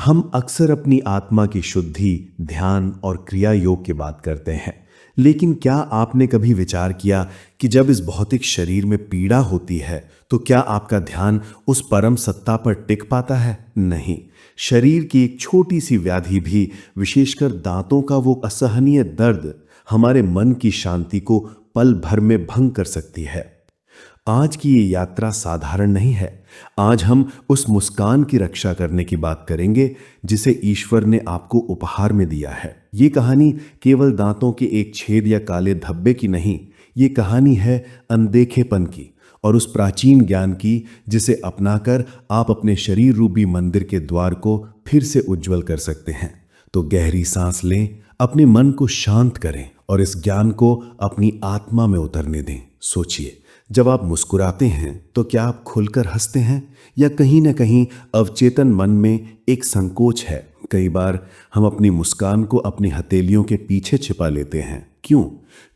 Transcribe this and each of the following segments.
हम अक्सर अपनी आत्मा की शुद्धि, ध्यान और क्रिया योग की बात करते हैं। लेकिन क्या आपने कभी विचार किया कि जब इस भौतिक शरीर में पीड़ा होती है, तो क्या आपका ध्यान उस परम सत्ता पर टिक पाता है? नहीं। शरीर की एक छोटी सी व्याधि भी, विशेषकर दांतों का वो असहनीय दर्द, हमारे मन की शांति को पल भर में भंग कर सकती है। आज की ये यात्रा साधारण नहीं है। आज हम उस मुस्कान की रक्षा करने की बात करेंगे जिसे ईश्वर ने आपको उपहार में दिया है। ये कहानी केवल दांतों के एक छेद या काले धब्बे की नहीं, ये कहानी है अनदेखेपन की और उस प्राचीन ज्ञान की जिसे अपनाकर आप अपने शरीर रूपी मंदिर के द्वार को फिर से उज्जवल कर सकते हैं। तो गहरी सांस लें, अपने मन को शांत करें और इस ज्ञान को अपनी आत्मा में उतरने दें। सोचिए, जब आप मुस्कुराते हैं तो क्या आप खुलकर हंसते हैं या कहीं ना कहीं अवचेतन मन में एक संकोच है? कई बार हम अपनी मुस्कान को अपनी हथेलियों के पीछे छिपा लेते हैं। क्यों?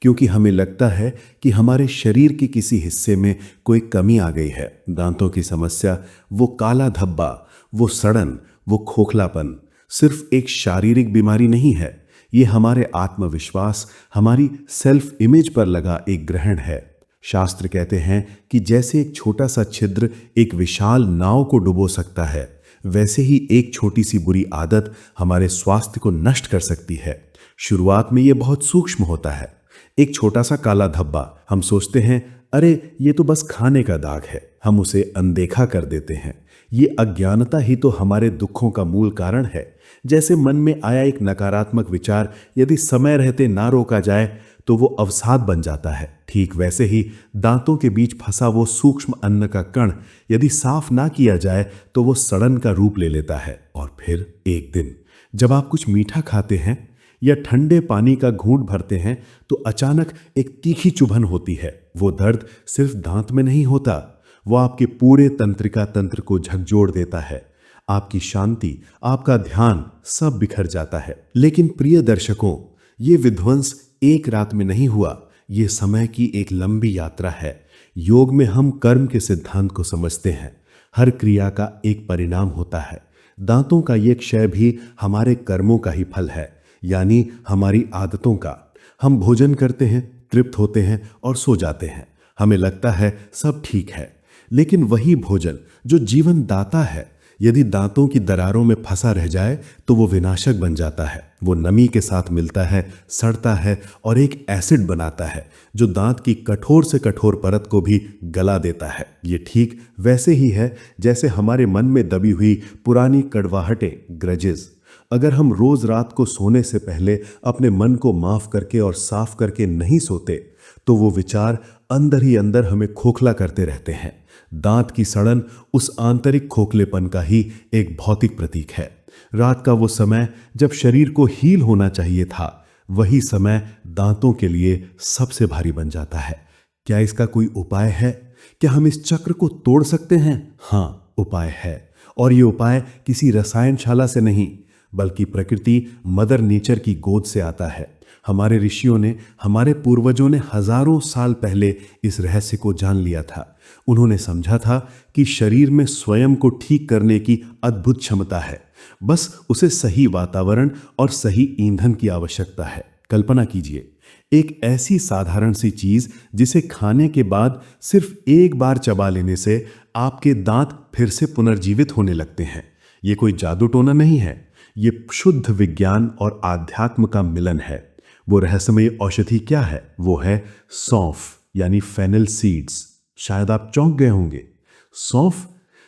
क्योंकि हमें लगता है कि हमारे शरीर के किसी हिस्से में कोई कमी आ गई है। दांतों की समस्या, वो काला धब्बा, वो सड़न, वो खोखलापन सिर्फ एक शारीरिक बीमारी नहीं है। ये हमारे आत्मविश्वास, हमारी सेल्फ इमेज पर लगा एक ग्रहण है। शास्त्र कहते हैं कि जैसे एक छोटा सा छिद्र एक विशाल नाव को डुबो सकता है, वैसे ही एक छोटी सी बुरी आदत हमारे स्वास्थ्य को नष्ट कर सकती है। शुरुआत में ये बहुत सूक्ष्म होता है। एक छोटा सा काला धब्बा, हम सोचते हैं, अरे ये तो बस खाने का दाग है। हम उसे अनदेखा कर देते हैं। ये अज्ञानता ही तो हमारे दुखों का मूल कारण है। जैसे मन में आया एक नकारात्मक विचार, यदि समय रहते ना रोका जाए तो वो अवसाद बन जाता है। ठीक वैसे ही दांतों के बीच फंसा वो सूक्ष्म अन्न का कण, यदि साफ ना किया जाए तो वो सड़न का रूप ले लेता है। और फिर एक दिन जब आप कुछ मीठा खाते हैं या ठंडे पानी का घूंट भरते हैं तो अचानक एक तीखी चुभन होती है। वो दर्द सिर्फ दांत में नहीं होता, वो आपके पूरे तंत्रिका तंत्र को झकझोर देता है। आपकी शांति, आपका ध्यान सब बिखर जाता है। लेकिन प्रिय दर्शकों, ये विध्वंस एक रात में नहीं हुआ। ये समय की एक लंबी यात्रा है। योग में हम कर्म के सिद्धांत को समझते हैं। हर क्रिया का एक परिणाम होता है। दांतों का ये क्षय भी हमारे कर्मों का ही फल है, यानी हमारी आदतों का। हम भोजन करते हैं, तृप्त होते हैं और सो जाते हैं। हमें लगता है सब ठीक है, लेकिन वही भोजन जो जीवन दाता है, यदि दांतों की दरारों में फंसा रह जाए तो वो विनाशक बन जाता है। वो नमी के साथ मिलता है, सड़ता है और एक एसिड बनाता है जो दांत की कठोर से कठोर परत को भी गला देता है। ये ठीक वैसे ही है जैसे हमारे मन में दबी हुई पुरानी कड़वाहटें, ग्रजेस। अगर हम रोज रात को सोने से पहले अपने मन को माफ करके और साफ करके नहीं सोते, तो वो विचार अंदर ही अंदर हमें खोखला करते रहते हैं। दांत की सड़न उस आंतरिक खोखलेपन का ही एक भौतिक प्रतीक है। रात का वो समय जब शरीर को हील होना चाहिए था, वही समय दांतों के लिए सबसे भारी बन जाता है। क्या इसका कोई उपाय है? क्या हम इस चक्र को तोड़ सकते हैं? हाँ, उपाय है। और ये उपाय किसी रसायनशाला से नहीं, बल्कि प्रकृति, मदर नेचर की गोद से आता है। हमारे ऋषियों ने, हमारे पूर्वजों ने हजारों साल पहले इस रहस्य को जान लिया था। उन्होंने समझा था कि शरीर में स्वयं को ठीक करने की अद्भुत क्षमता है। बस उसे सही वातावरण और सही ईंधन की आवश्यकता है। कल्पना कीजिए, एक ऐसी साधारण सी चीज जिसे खाने के बाद सिर्फ एक बार चबा लेने से आपके दांत फिर से पुनर्जीवित होने लगते हैं। ये कोई जादू टोना नहीं है, ये शुद्ध विज्ञान और आध्यात्म का मिलन है। वो रहस्यमय औषधि क्या है? वो है सौंफ, यानी फेनल सीड्स। शायद आप चौंक गए होंगे। सौंफ,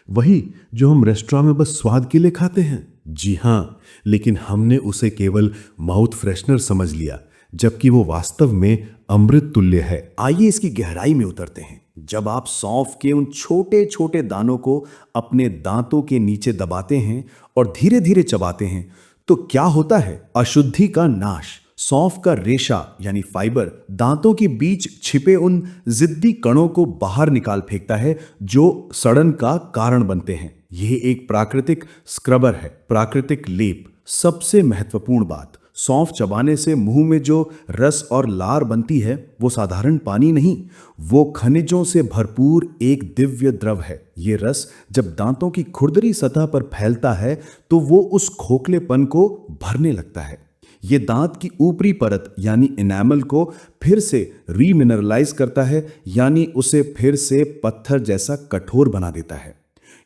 वही जो हम रेस्टोरेंट में बस स्वाद के लिए खाते हैं। जी हाँ, लेकिन हमने उसे केवल माउथ फ्रेशनर समझ लिया, जबकि वो वास्तव में अमृत तुल्य है। आइए इसकी गहराई में उतरते हैं। जब आप सौंफ के उन छोटे छोटे दानों को अपने दांतों के नीचे दबाते हैं और धीरे धीरे चबाते हैं, तो क्या होता है? अशुद्धि का नाश। सौंफ का रेशा यानी फाइबर दांतों के बीच छिपे उन जिद्दी कणों को बाहर निकाल फेंकता है जो सड़न का कारण बनते हैं। यह एक प्राकृतिक स्क्रबर है, प्राकृतिक लेप। सबसे महत्वपूर्ण बात, सौंफ चबाने से मुंह में जो रस और लार बनती है वो साधारण पानी नहीं, वो खनिजों से भरपूर एक दिव्य द्रव है। ये रस जब दांतों की खुरदरी सतह पर फैलता है तो वो उस खोखलेपन को भरने लगता है। ये दांत की ऊपरी परत यानी इनेमल को फिर से रीमिनरलाइज करता है, यानी उसे फिर से पत्थर जैसा कठोर बना देता है।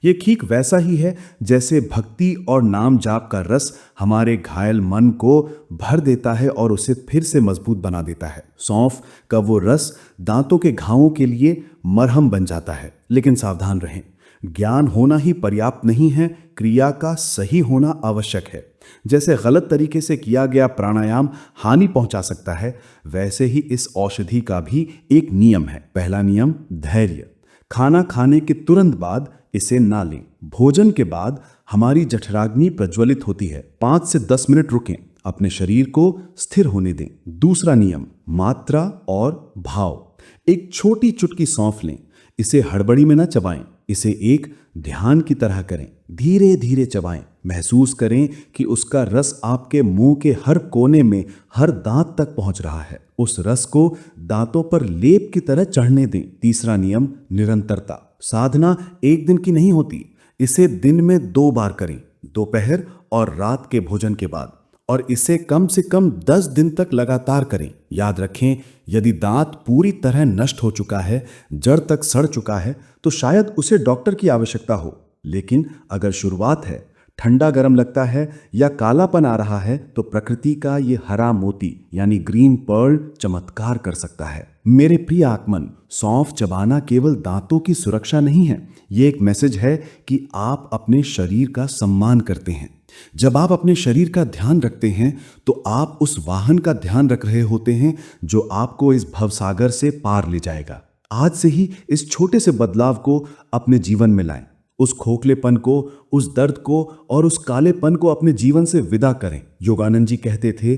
ये ठीक वैसा ही है जैसे भक्ति और नाम जाप का रस हमारे घायल मन को भर देता है और उसे फिर से मजबूत बना देता है। सौंफ का वो रस दांतों के घावों के लिए मरहम बन जाता है। लेकिन सावधान रहें, ज्ञान होना ही पर्याप्त नहीं है, क्रिया का सही होना आवश्यक है। जैसे गलत तरीके से किया गया प्राणायाम हानि पहुंचा सकता है, वैसे ही इस औषधि का भी एक नियम है। पहला नियम, धैर्य। खाना खाने के तुरंत बाद इसे ना लें। भोजन के बाद हमारी जठराग्नि प्रज्वलित होती है, 5 से 10 मिनट रुकें, अपने शरीर को स्थिर होने दें। दूसरा नियम, मात्रा और भाव। एक छोटी चुटकी सौंफ लें, इसे हड़बड़ी में ना चबाएं, इसे एक ध्यान की तरह करें, धीरे धीरे चबाएं। महसूस करें कि उसका रस आपके मुंह के हर कोने में, हर दांत तक पहुंच रहा है। उस रस को दांतों पर लेप की तरह चढ़ने दें। तीसरा नियम, निरंतरता। साधना एक दिन की नहीं होती, इसे दिन में 2 बार करें, दोपहर और रात के भोजन के बाद, और इसे कम से कम 10 दिन तक लगातार करें। याद रखें, यदि दांत पूरी तरह नष्ट हो चुका है, जड़ तक सड़ चुका है, तो शायद उसे डॉक्टर की आवश्यकता हो। लेकिन अगर शुरुआत है, ठंडा गर्म लगता है या कालापन आ रहा है, तो प्रकृति का ये हरा मोती यानी ग्रीन पर्ल चमत्कार कर सकता है। मेरे प्रिय आत्मन, सौंफ चबाना केवल दांतों की सुरक्षा नहीं है, ये एक मैसेज है कि आप अपने शरीर का सम्मान करते हैं। जब आप अपने शरीर का ध्यान रखते हैं तो आप उस वाहन का ध्यान रख रहे होते हैं जो आपको इस भवसागर से पार ले जाएगा। आज से ही इस छोटे से बदलाव को अपने जीवन में लाएं। उस खोखलेपन को, उस दर्द को और उस कालेपन को अपने जीवन से विदा करें। योगानंद जी कहते थे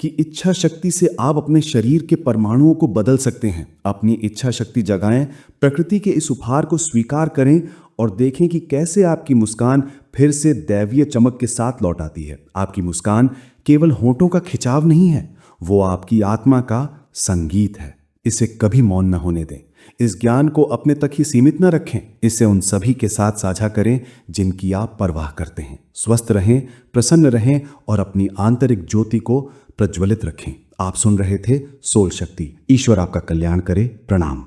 कि इच्छा शक्ति से आप अपने शरीर के परमाणुओं को बदल सकते हैं। अपनी इच्छा शक्ति जगाएं, प्रकृति के इस उपहार को स्वीकार करें और देखें कि कैसे आपकी मुस्कान फिर से दैवीय चमक के साथ लौट आती है। आपकी मुस्कान केवल होंठों का खिंचाव नहीं है, वो आपकी आत्मा का संगीत है। इसे कभी मौन न होने दें। इस ज्ञान को अपने तक ही सीमित न रखें, इसे उन सभी के साथ साझा करें जिनकी आप परवाह करते हैं। स्वस्थ रहें, प्रसन्न रहें और अपनी आंतरिक ज्योति को प्रज्वलित रखें। आप सुन रहे थे सोल शक्ति। ईश्वर आपका कल्याण करे। प्रणाम।